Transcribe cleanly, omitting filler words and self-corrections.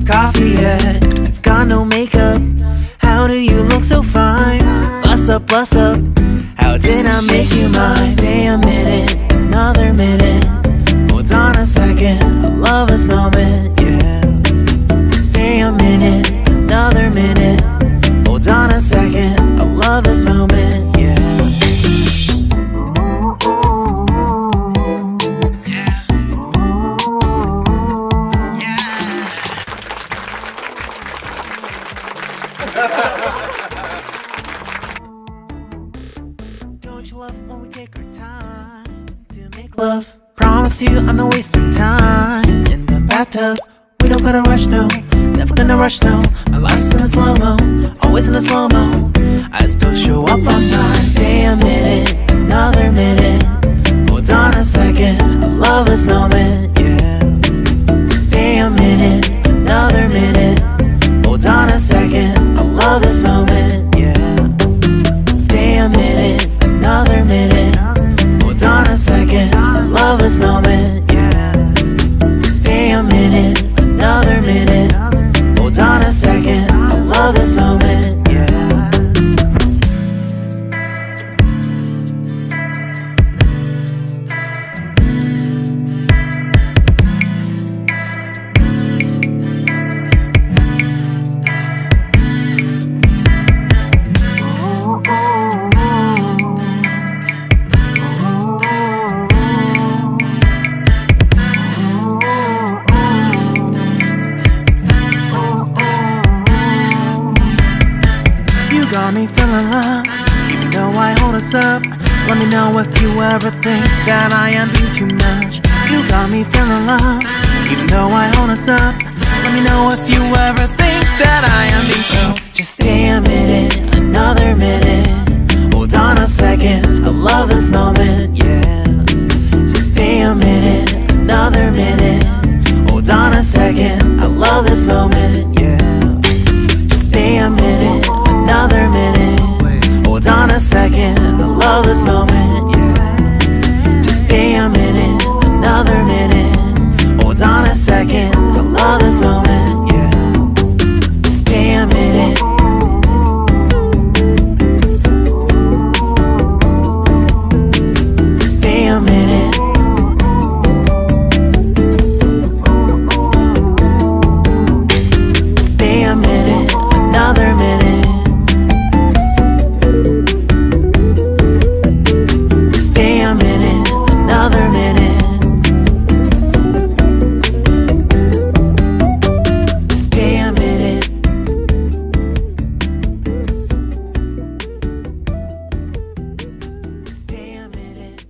coffee yet? You've got no makeup. How do you look so fine? Bust up, how did I make you mine? Stay a minute, another minute. Hold on a second, I love this moment, yeah. Stay a minute, another minute. Hold on a second, I love this moment, yeah. Don't you love when we take our time to make love? Promise you I'm not wasting time in the bathtub. We don't gotta rush, no, never gonna rush, no. My life's in a slow-mo, always in a slow-mo. I still show up on time. Stay a minute, another minute. Hold on a second, I love this moment, yeah. Stay a minute, another minute. Hold on a second, I love this moment, yeah. Stay a minute, another minute. Hold on a second, I love this moment, yeah. Stay a minute, another minute. Hold on a second, I love this moment, yeah. Got me feeling loved, even though I hold us up. Let me know if you ever think that I am being too much. You got me feeling loved, even though I hold us up. Let me know if you ever think that I am being so. Just stay a minute, another minute. Hold on a second, I love this moment, yeah. Just stay a minute, another minute. Hold on a second, I love this moment, yeah. Just stay a minute, another minute. Hold on a second, I love this moment, yeah. Just stay a minute, another minute. Hold on a second, I love this moment, yeah. Just stay a minute. Stay a minute. Stay a minute, another minute. Stay a minute, another minute. Stay a minute. Stay a minute.